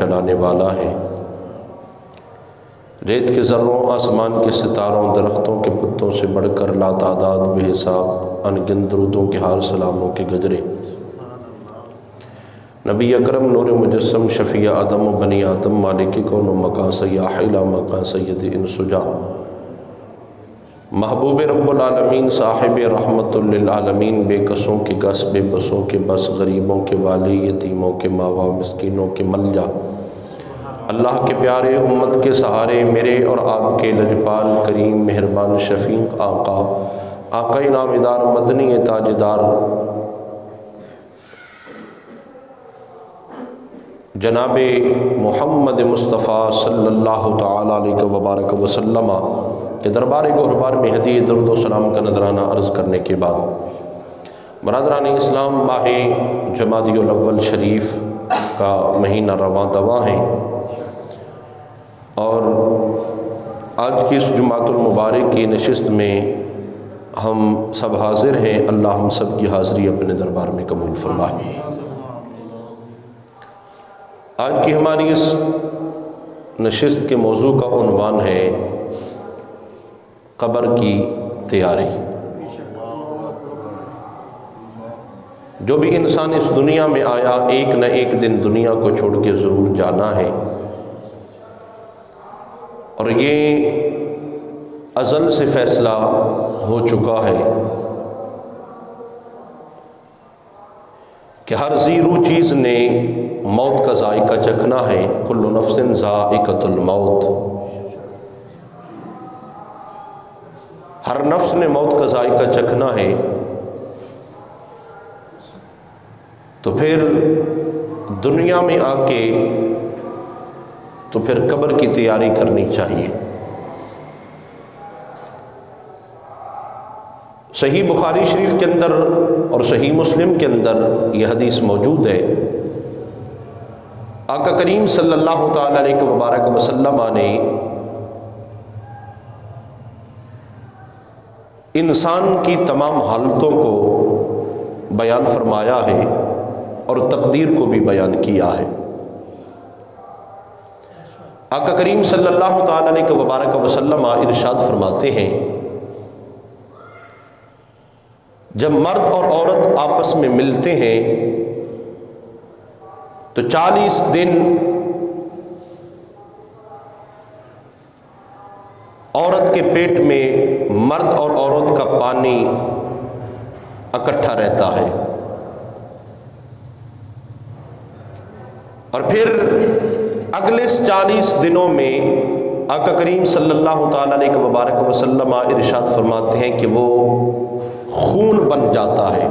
چلانے والا ہے۔ ریت کے ذروں، آسمان کے ستاروں، درختوں کے پتوں سے بڑھ کر لاتعداد بے حساب ان درودوں کے ہار، سلاموں کے گجرے نبی اکرم نور مجسم شفیع آدم و بنی آدم مالک کون و مکان سیاح الی مکان سید ان سجا محبوب رب العالمین صاحب رحمت للعالمین، بے کسوں کے گس، بے بسوں کے بس، غریبوں کے والی، یتیموں کے ماوا، مسکینوں کے ملجا، اللہ کے پیارے امت کے سہارے، میرے اور آپ کے لجپال کریم مہربان شفیق آقا نامدار مدنی تاجدار جناب محمد مصطفیٰ صلی اللہ تعالیٰ علیہ وبارک وسلم کے دربار گہربار میں ہدیہ درود و سلام کا نذرانہ عرض کرنے کے بعد، برادران اسلام، ماہ جمادی الاول شریف کا مہینہ رواں دواں ہے، اور آج کی اس جمعۃ المبارک کی نشست میں ہم سب حاضر ہیں۔ اللہ ہم سب کی حاضری اپنے دربار میں قبول فرمائے۔ آج کی ہماری اس نشست کے موضوع کا عنوان ہے قبر کی تیاری۔ جو بھی انسان اس دنیا میں آیا، ایک نہ ایک دن دنیا کو چھوڑ کے ضرور جانا ہے، اور یہ ازل سے فیصلہ ہو چکا ہے کہ ہر ذی روح چیز نے موت کا ذائقہ چکھنا ہے۔ کل نفس ذائقۃ الموت، ہر نفس نے موت کا ذائقہ چکھنا ہے۔ تو پھر دنیا میں آ کے تو پھر قبر کی تیاری کرنی چاہیے۔ صحیح بخاری شریف کے اندر اور صحیح مسلم کے اندر یہ حدیث موجود ہے۔ آقا کریم صلی اللہ تعالی علیہ وبارک وسلم نے انسان کی تمام حالتوں کو بیان فرمایا ہے اور تقدیر کو بھی بیان کیا ہے۔ آقا کریم صلی اللہ تعالی علیہ وبارک وسلم ارشاد فرماتے ہیں، جب مرد اور عورت آپس میں ملتے ہیں تو 40 دن عورت کے پیٹ میں مرد اور عورت کا پانی اکٹھا رہتا ہے، اور پھر اگلے 40 دنوں میں آقا کریم صلی اللہ تعالی علیہ وبارک وسلم ارشاد فرماتے ہیں کہ وہ خون بن جاتا ہے،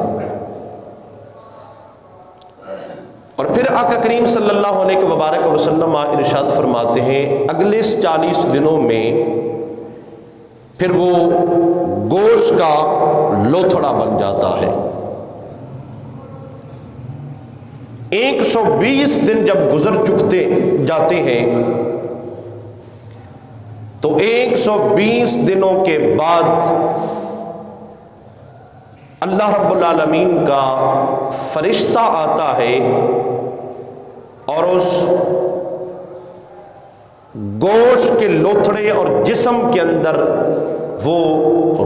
اور پھر آقا کریم صلی اللہ علیہ وبارک وسلم ارشاد فرماتے ہیں اگلے 40 دنوں میں پھر وہ گوشت کا لوتھڑا بن جاتا ہے۔ 120 دن جب گزر چکتے جاتے ہیں تو 120 دنوں کے بعد اللہ رب العالمین کا فرشتہ آتا ہے اور اس گوشت کے لوتھڑے اور جسم کے اندر وہ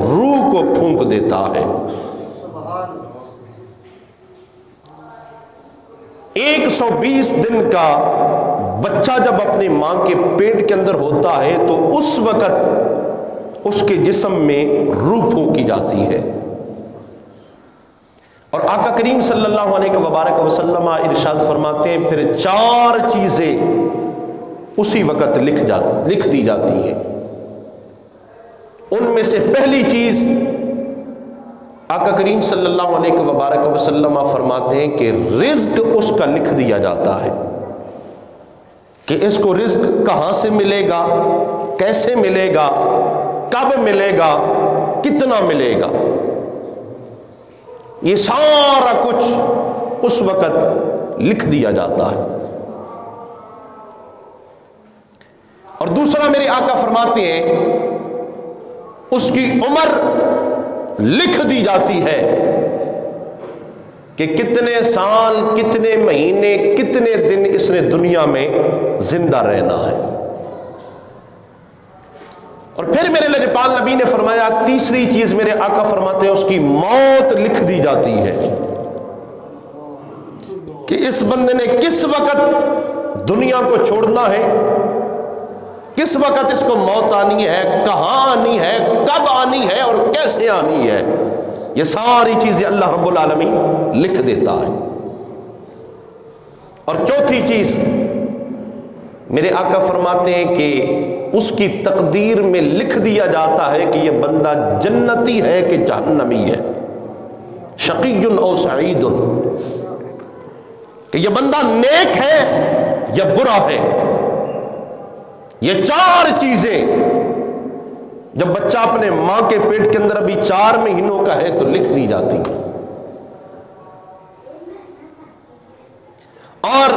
روح کو پھونک دیتا ہے۔ 120 دن کا بچہ جب اپنی ماں کے پیٹ کے اندر ہوتا ہے تو اس وقت اس کے جسم میں روح پھونکی جاتی ہے، اور آقا کریم صلی اللہ علیہ وبارک وسلم ارشاد فرماتے ہیں پھر 4 چیزیں اسی وقت لکھ دی جاتی ہیں۔ ان میں سے پہلی چیز آقا کریم صلی اللہ علیہ وبارک وسلم فرماتے ہیں کہ رزق اس کا لکھ دیا جاتا ہے کہ اس کو رزق کہاں سے ملے گا، کیسے ملے گا، کب ملے گا، کتنا ملے گا۔ یہ سارا کچھ اس وقت لکھ دیا جاتا ہے۔ اور دوسرا میرے آقا فرماتے ہیں اس کی عمر لکھ دی جاتی ہے کہ کتنے سال، کتنے مہینے، کتنے دن اس نے دنیا میں زندہ رہنا ہے۔ اور پھر میرے لجپال نبی نے فرمایا تیسری چیز میرے آقا فرماتے ہیں اس کی موت لکھ دی جاتی ہے، کہ اس بندے نے کس وقت دنیا کو چھوڑنا ہے، کس وقت اس کو موت آنی ہے، کہاں آنی ہے، کب آنی ہے اور کیسے آنی ہے، یہ ساری چیزیں اللہ رب العالمین لکھ دیتا ہے۔ اور چوتھی چیز میرے آقا فرماتے ہیں کہ اس کی تقدیر میں لکھ دیا جاتا ہے کہ یہ بندہ جنتی ہے کہ جہنمی ہے، شقی او سعید، کہ یہ بندہ نیک ہے یا برا ہے۔ یہ چار چیزیں جب بچہ اپنے ماں کے پیٹ کے اندر ابھی 4 مہینوں کا ہے تو لکھ دی جاتی ہیں۔ اور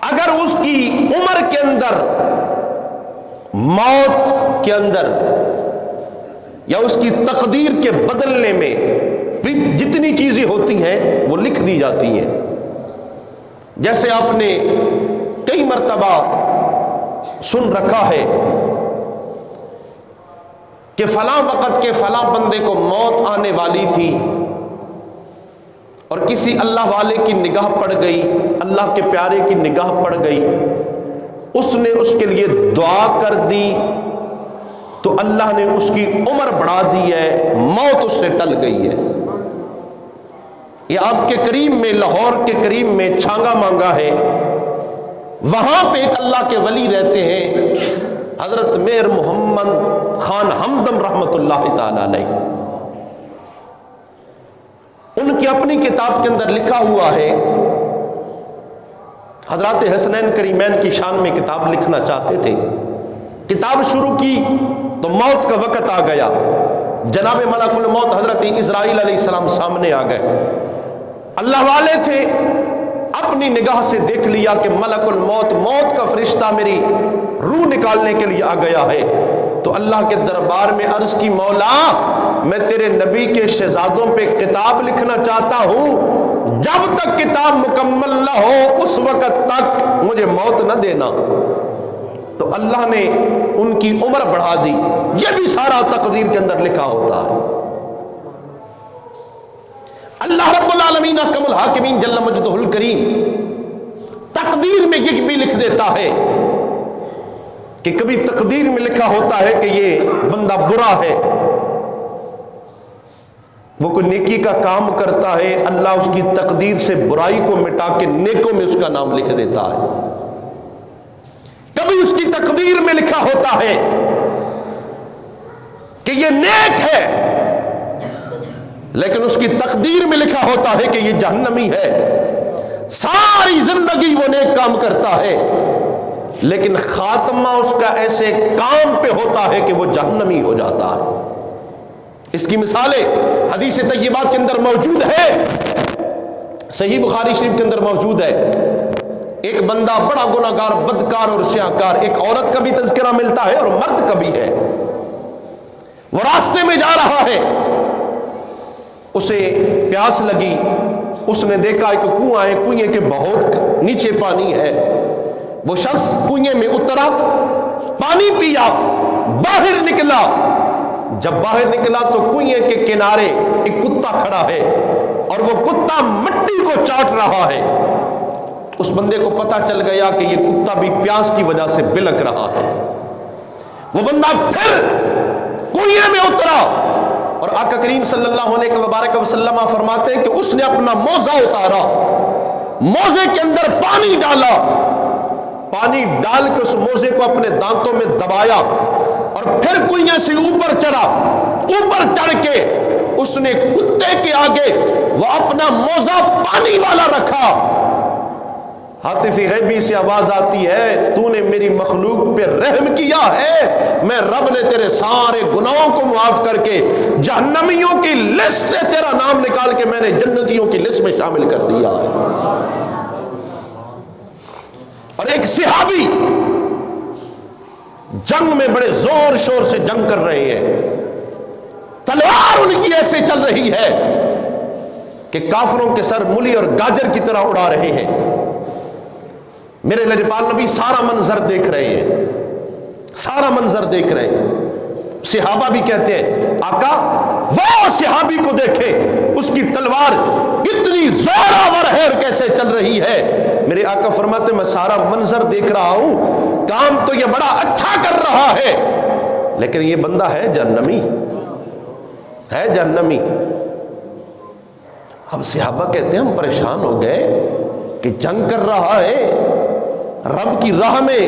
اگر اس کی عمر کے اندر، موت کے اندر یا اس کی تقدیر کے بدلنے میں جتنی چیزیں ہوتی ہیں وہ لکھ دی جاتی ہیں۔ جیسے آپ نے کئی مرتبہ سن رکھا ہے کہ فلاں وقت کے فلاں بندے کو موت آنے والی تھی اور کسی اللہ والے کی نگاہ پڑ گئی، اللہ کے پیارے کی نگاہ پڑ گئی، اس نے اس کے لیے دعا کر دی تو اللہ نے اس کی عمر بڑھا دی ہے، موت اس سے ٹل گئی ہے۔ یہ آپ کے قریب میں، لاہور کے قریب میں چھانگا مانگا ہے، وہاں پہ ایک اللہ کے ولی رہتے ہیں حضرت میر محمد خان ہمدم رحمت اللہ تعالی علیہ۔ ان کی اپنی کتاب کے اندر لکھا ہوا ہے، حضرات حسنین کریمین کی شان میں کتاب لکھنا چاہتے تھے، کتاب شروع کی تو موت کا وقت آ گیا، جناب ملک الموت حضرت اسرائیل علیہ السلام سامنے آ گئے۔ اللہ والے تھے، اپنی نگاہ سے دیکھ لیا کہ ملک الموت، موت کا فرشتہ میری روح نکالنے کے لیے آ گیا ہے، تو اللہ کے دربار میں عرض کی مولا میں تیرے نبی کے شہزادوں پہ کتاب لکھنا چاہتا ہوں، جب تک کتاب مکمل نہ ہو اس وقت تک مجھے موت نہ دینا۔ تو اللہ نے ان کی عمر بڑھا دی۔ یہ بھی سارا تقدیر کے اندر لکھا ہوتا ہے۔ اللہ رب العالمین احکم الحاکمین جل مجدہ الکریم تقدیر میں یہ بھی لکھ دیتا ہے کہ کبھی تقدیر میں لکھا ہوتا ہے کہ یہ بندہ برا ہے، وہ کوئی نیکی کا کام کرتا ہے، اللہ اس کی تقدیر سے برائی کو مٹا کے نیکوں میں اس کا نام لکھ دیتا ہے۔ کبھی اس کی تقدیر میں لکھا ہوتا ہے کہ یہ نیک ہے، لیکن اس کی تقدیر میں لکھا ہوتا ہے کہ یہ جہنمی ہے۔ ساری زندگی وہ نیک کام کرتا ہے، لیکن خاتمہ اس کا ایسے کام پہ ہوتا ہے کہ وہ جہنمی ہو جاتا ہے۔ اس کی مثالیں حدیث طیبات کے اندر موجود ہے، صحیح بخاری شریف کے اندر موجود ہے۔ ایک بندہ بڑا گناہگار، بدکار اور سیاہکار، ایک عورت کا بھی تذکرہ ملتا ہے اور مرد کا بھی ہے۔ وہ راستے میں جا رہا ہے، اسے پیاس لگی، اس نے دیکھا ایک کنواں ہے، کنویں کے بہت نیچے پانی ہے۔ وہ شخص کنویں میں اترا، پانی پیا، باہر نکلا۔ جب باہر نکلا تو کنویں کے کنارے ایک کتا کھڑا ہے اور وہ کتا مٹی کو چاٹ رہا ہے۔ اس بندے کو پتہ چل گیا کہ یہ کتا بھی پیاس کی وجہ سے بلک رہا ہے۔ وہ بندہ پھر کنویں میں اترا اور آقا کریم صلی اللہ علیہ وبارک وسلم فرماتے ہیں کہ اس نے اپنا موزہ اتارا، موزے کے اندر پانی ڈالا، پانی ڈال کے اس موزے کو اپنے دانتوں میں دبایا اور پھر کنویں سے اوپر چڑھا۔ اوپر چڑھ کے اس نے کتے کے آگے وہ اپنا موزہ پانی والا رکھا۔ ہاتف غیبی سے آواز آتی ہے، تو نے میری مخلوق پہ رحم کیا ہے، میں رب نے تیرے سارے گناہوں کو معاف کر کے جہنمیوں کی لسٹ سے تیرا نام نکال کے میں نے جنتیوں کی لسٹ میں شامل کر دیا ہے۔ اور ایک صحابی جنگ میں بڑے زور شور سے جنگ کر رہے ہیں، تلوار ان کی ایسے چل رہی ہے، کہ کافروں کے سر مولی اور گاجر کی طرح اڑا رہے ہیں. میرے لجپال نبی سارا منظر دیکھ رہے ہیں، سارا منظر دیکھ رہے ہیں. صحابہ بھی کہتے ہیں آقا وہ صحابی کو دیکھے، اس کی تلوار کتنی زوراور ہے اور کیسے چل رہی ہے. میرے آقا فرماتے میں سارا منظر دیکھ رہا ہوں، کام تو یہ بڑا اچھا کر رہا ہے، لیکن یہ بندہ ہے جہنمی، ہے جہنمی. اب صحابہ کہتے ہیں ہم پریشان ہو گئے کہ جنگ کر رہا ہے، رب کی راہ میں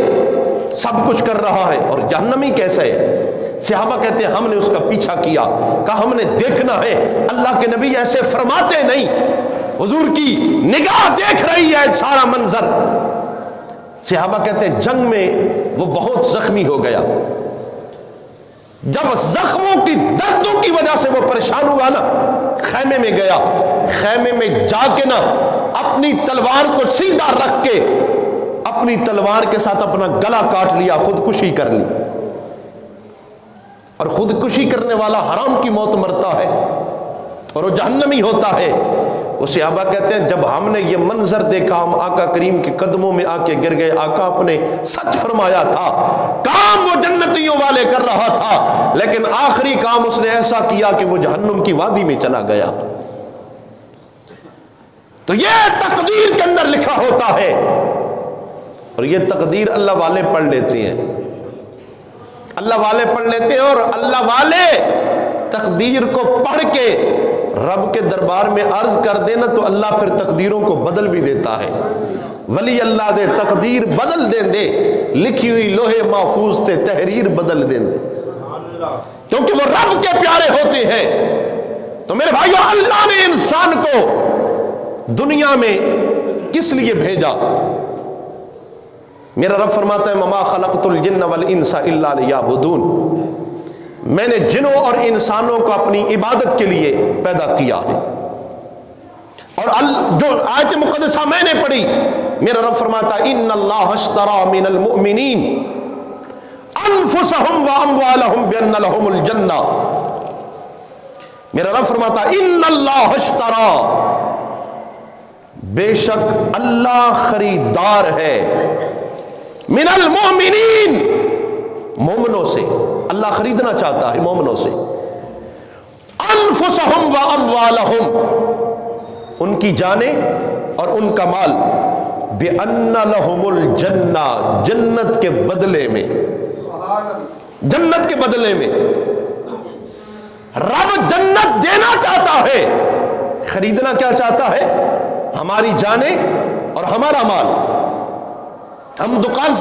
سب کچھ کر رہا ہے، اور جہنمی کیسے ہے؟ صحابہ کہتے ہیں ہم نے اس کا پیچھا کیا، کہا ہم نے دیکھنا ہے. اللہ کے نبی ایسے فرماتے نہیں، حضور کی نگاہ دیکھ رہی ہے سارا منظر. صحابہ کہتے ہیں جنگ میں وہ بہت زخمی ہو گیا. جب زخموں کی دردوں کی وجہ سے وہ پریشان ہوا نا، خیمے میں گیا، خیمے میں جا کے نا اپنی تلوار کو سیدھا رکھ کے اپنی تلوار کے ساتھ اپنا گلا کاٹ لیا، خودکشی کر لی. اور خودکشی کرنے والا حرام کی موت مرتا ہے اور وہ جہنمی ہوتا ہے. وہ صحابہ کہتے ہیں جب ہم نے یہ منظر دیکھا ہم آقا کریم کے قدموں میں آ کے گر گئے. آقا اپنے سچ فرمایا تھا، کام وہ جنتیوں والے کر رہا تھا، لیکن آخری کام اس نے ایسا کیا کہ وہ جہنم کی وادی میں چلا گیا. تو یہ تقدیر کے اندر لکھا ہوتا ہے، اور یہ تقدیر اللہ والے پڑھ لیتے ہیں، اللہ والے پڑھ لیتے ہیں. اور اللہ والے تقدیر کو پڑھ کے رب کے دربار میں عرض کر دینا تو اللہ پھر تقدیروں کو بدل بھی دیتا ہے. ولی اللہ دے تقدیر بدل دیں دے، لکھی ہوئی لوہے محفوظ تے تحریر بدل دیں دے، کیونکہ وہ رب کے پیارے ہوتے ہیں. تو میرے بھائیو اللہ نے انسان کو دنیا میں کس لیے بھیجا؟ میرا رب فرماتا ہے وما خلقت الجن والانس الا لیعبدون، میں نے جنوں اور انسانوں کو اپنی عبادت کے لیے پیدا کیا ہے. اور جو آیت مقدسہ میں نے پڑھی، میرا رب فرماتا ہے ان اللہ اشترى من المؤمنین انفسهم واموالهم بان لهم الجنہ. میرا رب فرماتا ہے ان اللہ اشترى، بے شک اللہ خریدار ہے، من المؤمنین، مومنوں سے. اللہ خریدنا چاہتا ہے مومنوں سے. انفسهم واموالهم، ان کی جانیں اور ان کا مال، بان لهم الجنہ، جنت کے بدلے میں، جنت کے بدلے میں. رب جنت دینا چاہتا ہے، خریدنا کیا چاہتا ہے؟ ہماری جانیں اور ہمارا مال. ہم دکان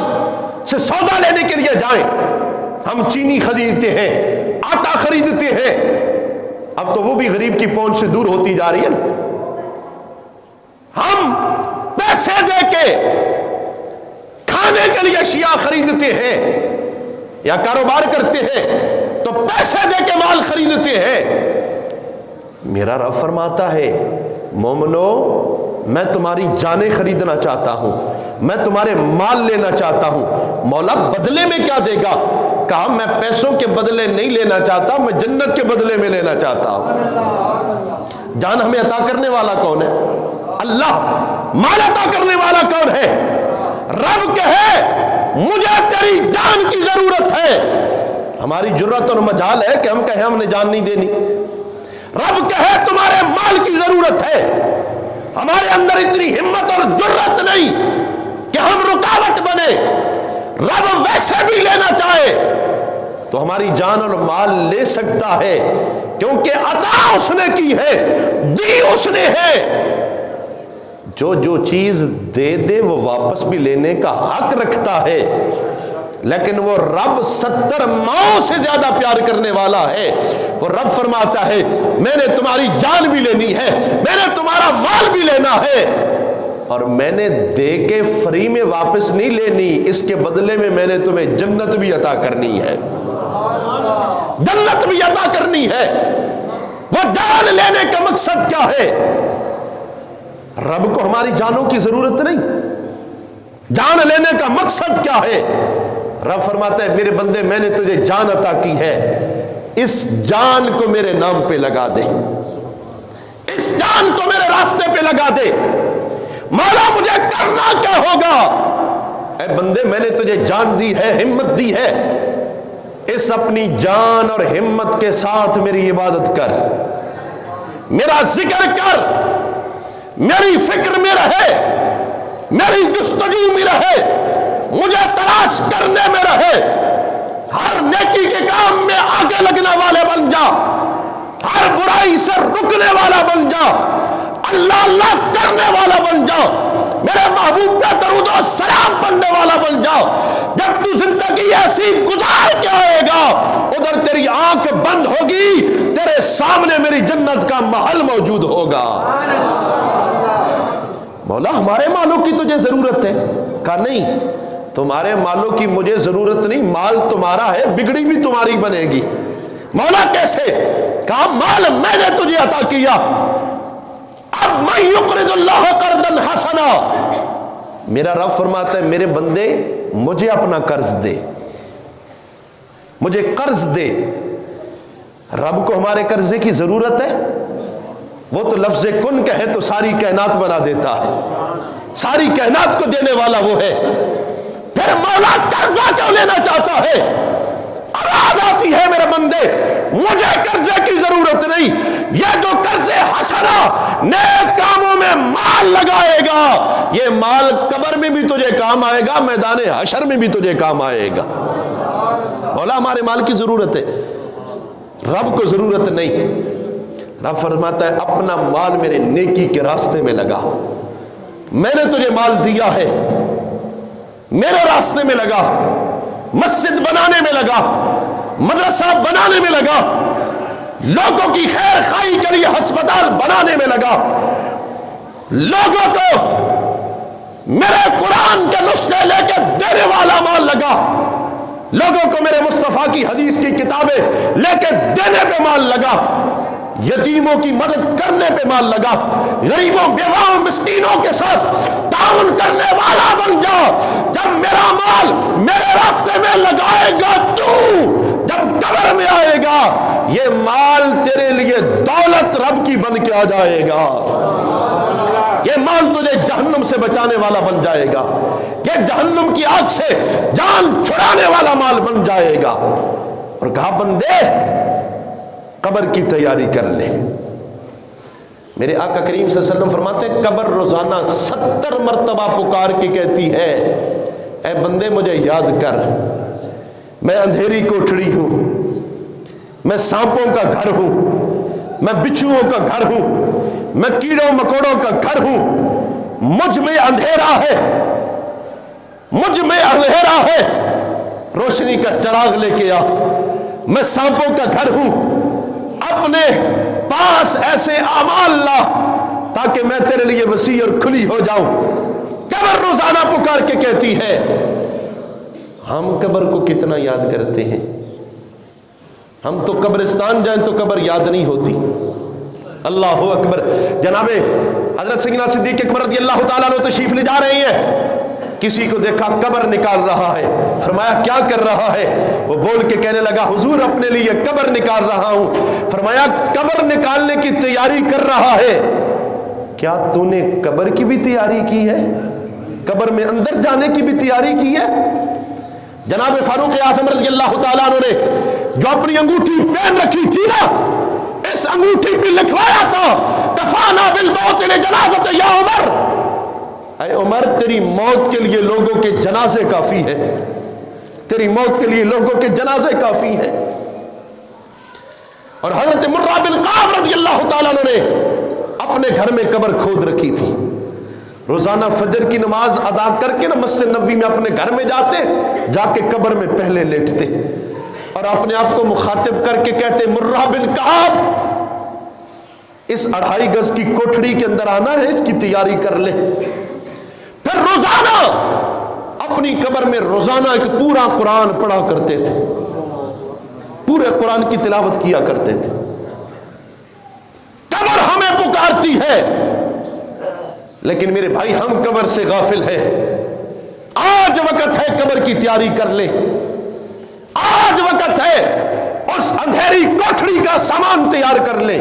سے سودا لینے کے لیے جائیں، ہم چینی خریدتے ہیں، آٹا خریدتے ہیں، اب تو وہ بھی غریب کی پہنچ سے دور ہوتی جا رہی ہے نا. ہم پیسے دے کے کھانے کے لیے اشیاء خریدتے ہیں یا کاروبار کرتے ہیں تو پیسے دے کے مال خریدتے ہیں. میرا رب فرماتا ہے مومنو میں تمہاری جانیں خریدنا چاہتا ہوں، میں تمہارے مال لینا چاہتا ہوں. مولا بدلے میں کیا دے گا؟ کہا میں پیسوں کے بدلے نہیں لینا چاہتا، میں جنت کے بدلے میں لینا چاہتا ہوں. جان ہمیں عطا کرنے والا کون ہے؟ اللہ. مال عطا کرنے والا کون ہے؟ رب کہے مجھے تیری جان کی ضرورت ہے. ہماری جرت اور مجال ہے کہ ہم کہیں ہم نے جان نہیں دینی. رب کہے تمہارے مال کی ضرورت ہے، ہمارے اندر اتنی ہمت اور جرت نہیں کہ ہم رکاوٹ بنے. رب ویسے بھی لینا چاہے تو ہماری جان اور مال لے سکتا ہے، کیونکہ عطا اس نے کی ہے، دی اس نے ہے. جو چیز دے دے وہ واپس بھی لینے کا حق رکھتا ہے، لیکن وہ رب 70 ماؤں سے زیادہ پیار کرنے والا ہے. وہ رب فرماتا ہے میں نے تمہاری جان بھی لینی ہے، میں نے تمہارا مال بھی لینا ہے، اور میں نے دے کے فری میں واپس نہیں لینی، اس کے بدلے میں میں نے تمہیں جنت بھی عطا کرنی ہے، جنت بھی عطا کرنی ہے. وہ جان لینے کا مقصد کیا ہے؟ رب کو ہماری جانوں کی ضرورت نہیں. جان لینے کا مقصد کیا ہے؟ رب فرماتا ہے میرے بندے میں نے تجھے جان عطا کی ہے، اس جان کو میرے نام پہ لگا دے، اس جان کو میرے راستے پہ لگا دے، مولا مجھے کرنا کیا ہوگا؟ اے بندے میں نے تجھے جان دی ہے، ہمت دی ہے، اس اپنی جان اور ہمت کے ساتھ میری عبادت کر، میرا ذکر کر، میری فکر میں رہے، میری جستجو میں رہے، مجھے تلاش کرنے میں رہے، ہر نیکی کے کام میں آگے لگنے والے بن جا، ہر برائی سے رکنے والا بن جا، اللہ اللہ کرنے والا بن جا، میرے محبوب پہ درود و سلام پڑھنے والا بن جا۔ جب تو زندگی ایسی گزار کے آئے گا، ادھر تیری آنکھ بند ہوگی، تیرے سامنے میری جنت کا محل موجود ہوگا۔ مولا ہمارے مالوں کی تجھے ضرورت ہے؟ کہا نہیں، تمہارے مالوں کی مجھے ضرورت نہیں، مال تمہارا ہے، بگڑی بھی تمہاری بنے گی۔ مولا کیسے؟ کہا مال میں نے تجھے عطا کیا، اب میں یقرض اللہ قرضا حسنا، میرا رب فرماتا ہے میرے بندے مجھے اپنا قرض دے، مجھے قرض دے۔ رب کو ہمارے قرضے کی ضرورت ہے؟ وہ تو لفظ کن کہے تو ساری کائنات بنا دیتا ہے، ساری کائنات کو دینے والا وہ ہے، پھر مولا قرضہ کیوں لینا چاہتا ہے؟ آواز آتی ہے میرے بندے مجھے قرضے کی ضرورت نہیں، یہ جو قرض حسنا نیک کاموں میں مال لگائے گا، یہ مال قبر میں بھی تجھے کام آئے گا، میدان حشر میں بھی تجھے کام آئے گا۔ مولا ہمارے مال کی ضرورت ہے، رب کو ضرورت نہیں۔ رب فرماتا ہے اپنا مال میرے نیکی کے راستے میں لگا، میں نے تجھے مال دیا ہے، میرے راستے میں لگا، مسجد بنانے میں لگا، مدرسہ بنانے میں لگا، لوگوں کی خیر خواہی کے لیے ہسپتال بنانے میں لگا، لوگوں کو میرے قرآن کے نسخے لے کے دینے والا مال لگا، لوگوں کو میرے مصطفیٰ کی حدیث کی کتابیں لے کے دینے پہ مال لگا، یتیموں کی مدد کرنے پہ مال لگا، غریبوں بیواؤں مسکینوں کے ساتھ تعاون کرنے والا بن جا۔ جب میرا مال میرے راستے میں لگائے گا تو جب قبر میں آئے گا، یہ مال تیرے لیے دولت رب کی بن کے آ جائے گا، یہ مال تجھے جہنم سے بچانے والا بن جائے گا، یہ جہنم کی آگ سے جان چھڑانے والا مال بن جائے گا۔ اور کہا بندے قبر کی تیاری کر لے۔ میرے آقا کریم صلی اللہ علیہ وسلم فرماتے ہیں قبر روزانہ 70 مرتبہ پکار کے کہتی ہے اے بندے مجھے یاد کر، میں اندھیری کوٹھڑی ہوں، میں سانپوں کا گھر ہوں، میں بچھوؤں کا گھر ہوں، میں کیڑوں مکوڑوں کا گھر ہوں، مجھ میں اندھیرا ہے، مجھ میں اندھیرا ہے، روشنی کا چراغ لے کے آ، میں سانپوں کا گھر ہوں، اپنے پاس ایسے اعمال لا تاکہ میں تیرے لیے وسیع اور کھلی ہو جاؤں۔ قبر روزانہ پکار کے کہتی ہے۔ ہم قبر کو کتنا یاد کرتے ہیں؟ ہم تو قبرستان جائیں تو قبر یاد نہیں ہوتی۔ اللہ اکبر۔ جناب حضرت سیدنا صدیق اکبر رضی اللہ تعالیٰ عنہ تشریف لے جا رہی ہیں، کسی کو دیکھا قبر نکال رہا ہے، فرمایا کیا کر رہا ہے؟ وہ بول کے کہنے لگا حضور اپنے لیے قبر نکال رہا ہوں۔ فرمایا قبر نکالنے کی تیاری کر رہا ہے، کیا تو نے قبر کی بھی تیاری کی ہے؟ قبر میں اندر جانے کی بھی تیاری کی ہے؟ جناب فاروق اعظم رضی اللہ تعالیٰ عنہ نے جو اپنی انگوٹھی پہن رکھی تھی نا، اس انگوٹھی پہ لکھوایا تھا کفانا بالموت لجنازۃ یا عمر، اے عمر تیری موت کے لیے لوگوں کے جنازے کافی ہے، تیری موت کے لیے لوگوں کے جنازے کافی ہے۔ اور حضرت مرہ بن کعب رضی اللہ تعالیٰ عنہ نے اپنے گھر میں قبر کھود رکھی تھی، روزانہ فجر کی نماز ادا کر کے نا مسجد نبوی میں اپنے گھر میں جاتے، جا کے قبر میں پہلے لیٹتے اور اپنے آپ کو مخاطب کر کے کہتے مرہ بن کعب اس 2.5 گز کی کوٹھڑی کے اندر آنا ہے، اس کی تیاری کر لے۔ پھر روزانہ اپنی قبر میں روزانہ ایک پورا قرآن پڑھا کرتے تھے، پورے قرآن کی تلاوت کیا کرتے تھے۔ قبر ہمیں پکارتی ہے، لیکن میرے بھائی ہم قبر سے غافل ہیں۔ آج وقت ہے قبر کی تیاری کر لے، آج وقت ہے اس اندھیری کوٹھڑی کا سامان تیار کر لے۔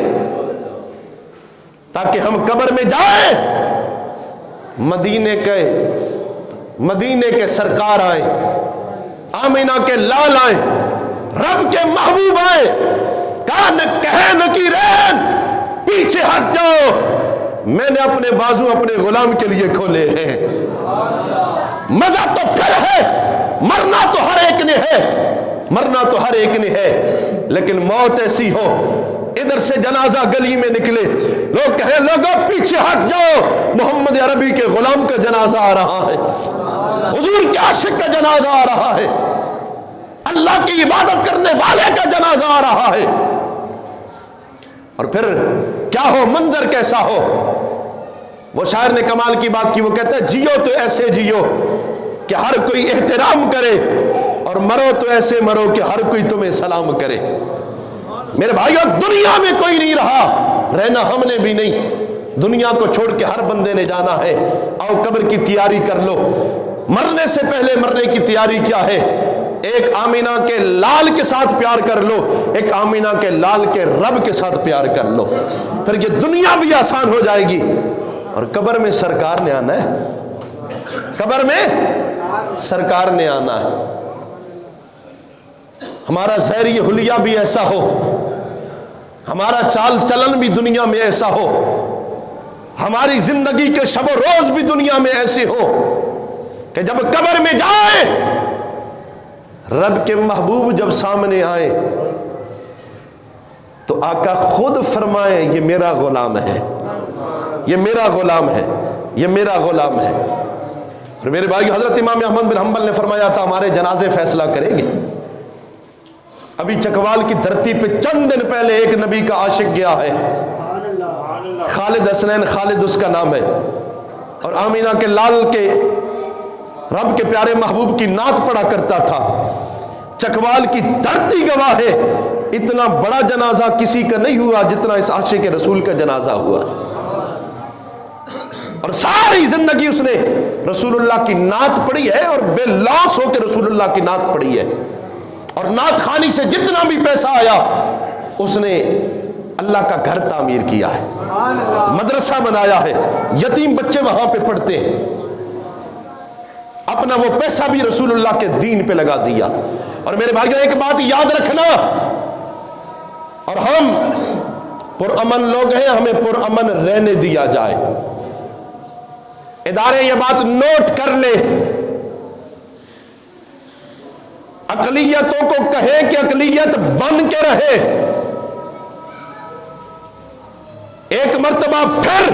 تاکہ ہم قبر میں جائیں مدینے کے سرکار آئیں، آمینہ کے لال آئیں، رب کے محبوب آئیں، کان کہے نکیرین پیچھے ہٹ جاؤ، میں نے اپنے بازو اپنے غلام کے لیے کھولے ہیں۔ مزہ تو پھر ہے، مرنا تو ہر ایک نے ہے، مرنا تو ہر ایک نے ہے، لیکن موت ایسی ہو ادھر سے جنازہ گلی میں نکلے، لوگ کہیں لوگوں پیچھے ہٹ جاؤ، محمد عربی کے غلام کا جنازہ آ رہا ہے، حضور کے عاشق کا جنازہ آ رہا ہے، اللہ کی عبادت کرنے والے کا جنازہ آ رہا ہے۔ اور پھر کیا ہو، منظر کیسا ہو؟ وہ شاعر نے کمال کی بات کی، وہ کہتا ہے جیو تو ایسے جیو کہ ہر کوئی احترام کرے، اور مرو تو ایسے مرو کہ ہر کوئی تمہیں سلام کرے۔ میرے بھائیو، دنیا میں کوئی نہیں رہا، رہنا ہم نے بھی نہیں، دنیا کو چھوڑ کے ہر بندے نے جانا ہے۔ آؤ قبر کی تیاری کر لو، مرنے سے پہلے مرنے کی تیاری کیا ہے؟ ایک آمینہ کے لال کے ساتھ پیار کر لو، ایک آمینہ کے لال کے رب کے ساتھ پیار کر لو، پھر یہ دنیا بھی آسان ہو جائے گی۔ اور قبر میں سرکار نے آنا ہے، قبر میں سرکار نے آنا ہے۔ ہمارا ظاہری حلیہ بھی ایسا ہو، ہمارا چال چلن بھی دنیا میں ایسا ہو، ہماری زندگی کے شب و روز بھی دنیا میں ایسے ہو کہ جب قبر میں جائے، رب کے محبوب جب سامنے آئے تو آقا خود فرمائے یہ میرا غلام ہے، یہ میرا غلام ہے، یہ میرا غلام ہے۔ اور میرے بھائی، حضرت امام احمد بن حنبل نے فرمایا تھا ہمارے جنازے فیصلہ کریں گے۔ ابھی چکوال کی دھرتی پہ چند دن پہلے ایک نبی کا عاشق گیا ہے، خالد حسنین، خالد اس کا نام ہے، اور آمینہ کے لال کے رب کے پیارے محبوب کی نعت پڑھا کرتا تھا۔ چکوال کی دھرتی گواہ ہے، اتنا بڑا جنازہ کسی کا نہیں ہوا جتنا اس عاشق رسول کا جنازہ ہوا، اور ساری زندگی اس نے رسول اللہ کی نعت پڑھی ہے، اور بے لوث ہو کے رسول اللہ کی نعت پڑھی ہے، اور نعت خانی سے جتنا بھی پیسہ آیا اس نے اللہ کا گھر تعمیر کیا ہے، مدرسہ بنایا ہے، یتیم بچے وہاں پہ پڑھتے ہیں، اپنا وہ پیسہ بھی رسول اللہ کے دین پہ لگا دیا۔ اور میرے بھائیوں، ایک بات یاد رکھنا، اور ہم پرامن لوگ ہیں، ہمیں پرامن رہنے دیا جائے۔ ادارے یہ بات نوٹ کر لے، اقلیتوں کو کہے کہ اقلیت بن کے رہے۔ ایک مرتبہ پھر